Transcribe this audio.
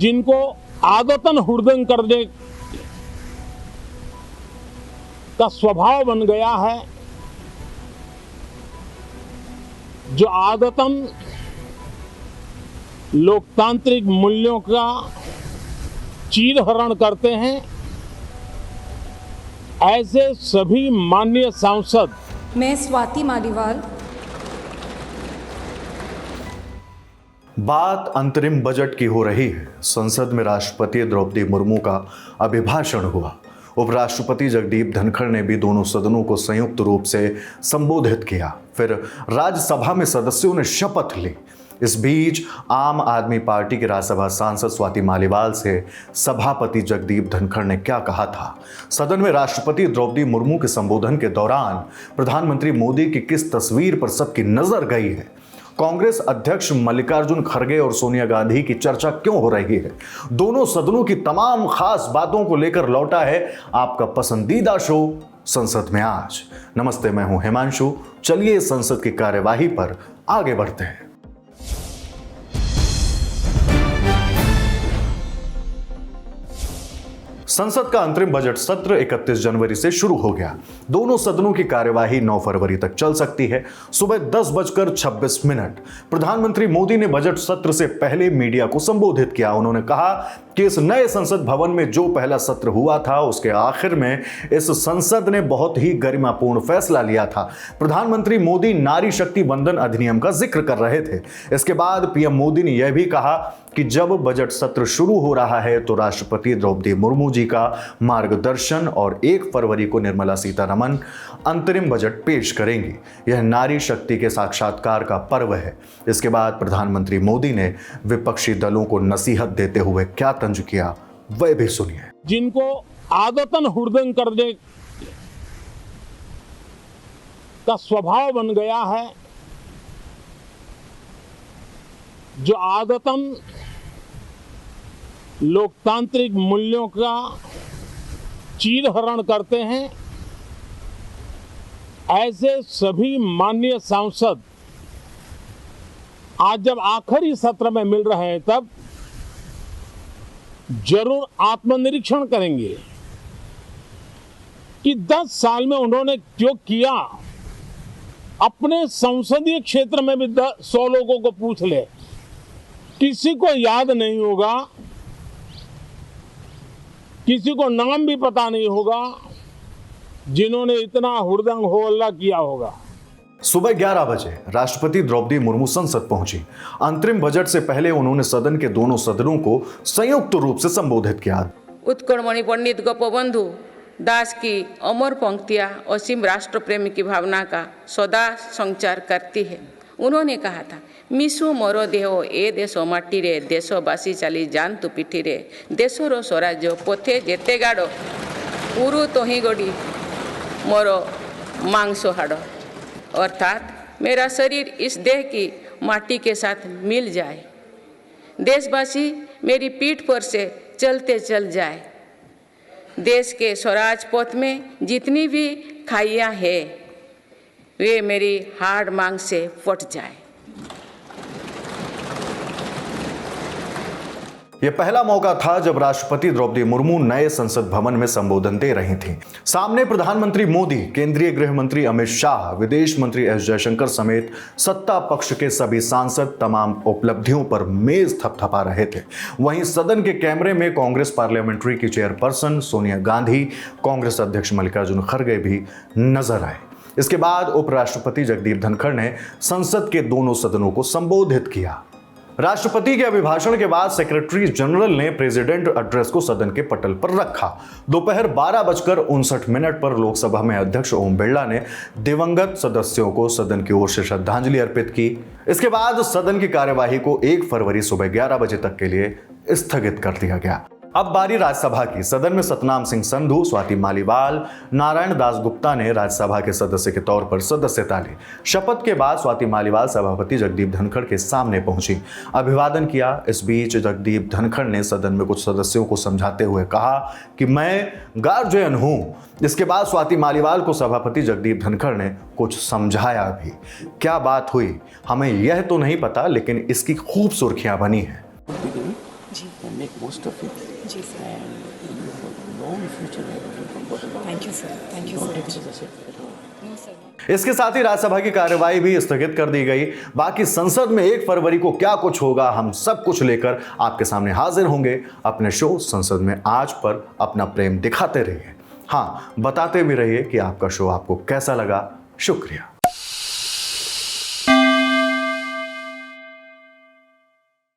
जिनको आदतन हुड़दंग करने का स्वभाव बन गया है, जो आदतन लोकतांत्रिक मूल्यों का चीरहरण करते हैं, ऐसे सभी माननीय सांसद। मैं स्वाति मालीवाल। बात अंतरिम बजट की हो रही है। संसद में राष्ट्रपति द्रौपदी मुर्मू का अभिभाषण हुआ। उपराष्ट्रपति जगदीप धनखड़ ने भी दोनों सदनों को संयुक्त रूप से संबोधित किया। फिर राज्यसभा में सदस्यों ने शपथ ली। इस बीच आम आदमी पार्टी के राज्यसभा सांसद स्वाति मालीवाल से सभापति जगदीप धनखड़ ने क्या कहा था, सदन में राष्ट्रपति द्रौपदी मुर्मू के संबोधन के दौरान प्रधानमंत्री मोदी की किस तस्वीर पर सबकी नजर गई है, कांग्रेस अध्यक्ष मल्लिकार्जुन खड़गे और सोनिया गांधी की चर्चा क्यों हो रही है, दोनों सदनों की तमाम खास बातों को लेकर लौटा है आपका पसंदीदा शो संसद में आज। नमस्ते, मैं हूं हिमांशु। चलिए संसद की कार्यवाही पर आगे बढ़ते हैं। संसद का अंतरिम बजट सत्र 31 जनवरी से शुरू हो गया। दोनों सदनों की कार्यवाही 9 फरवरी तक चल सकती है। सुबह 10:26 प्रधानमंत्री मोदी ने बजट सत्र से पहले मीडिया को संबोधित किया। उन्होंने कहा कि इस नए संसद भवन में जो पहला सत्र हुआ था, उसके आखिर में इस संसद ने बहुत ही गरिमापूर्ण फैसला लिया था। प्रधानमंत्री मोदी नारी शक्ति बंधन अधिनियम का जिक्र कर रहे थे। इसके बाद पीएम मोदी ने यह भी कहा कि जब बजट सत्र शुरू हो रहा है तो राष्ट्रपति द्रौपदी मुर्मू जी का मार्गदर्शन और 1 फरवरी को निर्मला सीतारमण अंतरिम बजट पेश करेंगी। यह नारी शक्ति के साक्षात्कार का पर्व है। इसके बाद प्रधानमंत्री मोदी ने विपक्षी दलों को नसीहत देते हुए क्या तंज किया, वह भी सुनिए। जिनको आदतन हुड़दंग करने का स्वभाव बन गया है, जो आदतन लोकतांत्रिक मूल्यों का चीरहरण करते हैं, ऐसे सभी माननीय सांसद आज जब आखिरी सत्र में मिल रहे हैं तब जरूर आत्मनिरीक्षण करेंगे कि 10 साल में उन्होंने जो किया। अपने संसदीय क्षेत्र में भी 100 लोगों को पूछ ले, किसी को याद नहीं होगा, किसी को नाम भी पता नहीं होगा जिन्होंने इतना हुड़दंग हो हल्ला किया होगा। सुबह 11 बजे राष्ट्रपति द्रौपदी मुर्मू संसद पहुंची। अंतरिम बजट से पहले उन्होंने सदन के दोनों सदनों को संयुक्त रूप से संबोधित किया। उत्कलमणि पंडित गोपबंधु दास की अमर पंक्तियां असीम राष्ट्र प्रेम की भावना का सदा संचार करती है। उन्होंने कहा था, मिशु मोर देह ए देश माटी रे, देशवासी चली जातु पिठी रे, देशर स्वराज्य पथे जेते गाड़ उरु तही गड़ी मोर मांस हाड़। अर्थात मेरा शरीर इस देह की माटी के साथ मिल जाए, देशवासी मेरी पीठ पर से चलते चल जाए, देश के स्वराज पथ में जितनी भी खाइयाँ हैं वे मेरी हाड़ मांग से फट जाए। यह पहला मौका था जब राष्ट्रपति द्रौपदी मुर्मू नए संसद भवन में संबोधन दे रही थीं। सामने प्रधानमंत्री मोदी, केंद्रीय गृह मंत्री अमित शाह, विदेश मंत्री एस जयशंकर समेत सत्ता पक्ष के सभी सांसद तमाम उपलब्धियों पर मेज थपथपा रहे थे। वहीं सदन के कैमरे में कांग्रेस पार्लियामेंट्री की चेयरपर्सन सोनिया गांधी, कांग्रेस अध्यक्ष मल्लिकार्जुन खड़गे भी नजर आए। इसके बाद उपराष्ट्रपति जगदीप धनखड़ ने संसद के दोनों सदनों को संबोधित किया। राष्ट्रपति के अभिभाषण के बाद सेक्रेटरी जनरल ने प्रेसिडेंट एड्रेस को सदन के पटल पर रखा। दोपहर 12:59 पर लोकसभा में अध्यक्ष ओम बिरला ने दिवंगत सदस्यों को सदन की ओर से श्रद्धांजलि अर्पित की। इसके बाद सदन की कार्यवाही को 1 फरवरी सुबह 11 बजे तक के लिए स्थगित कर दिया गया। अब बारी राज्यसभा की। सदन में सतनाम सिंह संधू, स्वाति मालीवाल, नारायण दास गुप्ता ने राज्यसभा के सदस्य के तौर पर सदस्यता ली। शपथ के बाद स्वाति मालीवाल सभापति जगदीप धनखड़ के सामने पहुंची, अभिवादन किया। इस बीच जगदीप धनखड़ ने सदन में कुछ सदस्यों को समझाते हुए कहा कि मैं गार्जियन हूं। इसके बाद स्वाति मालीवाल को सभापति जगदीप धनखड़ ने कुछ समझाया भी। क्या बात हुई हमें यह तो नहीं पता, लेकिन इसकी खूब सुर्खियां बनी है। जी and make most of it. जी sir And you have a long future ahead of you. Comfortable. Thank you sir thank you Don't so take much it as a setback at all. No sir इसके साथ ही राज्यसभा की कार्यवाही भी स्थगित कर दी गई। बाकी संसद में 1 फरवरी को क्या कुछ होगा, हम सब कुछ लेकर आपके सामने हाजिर होंगे अपने शो संसद में आज पर। अपना प्रेम दिखाते रहिए, हाँ बताते भी रहिए कि आपका शो आपको कैसा लगा। शुक्रिया।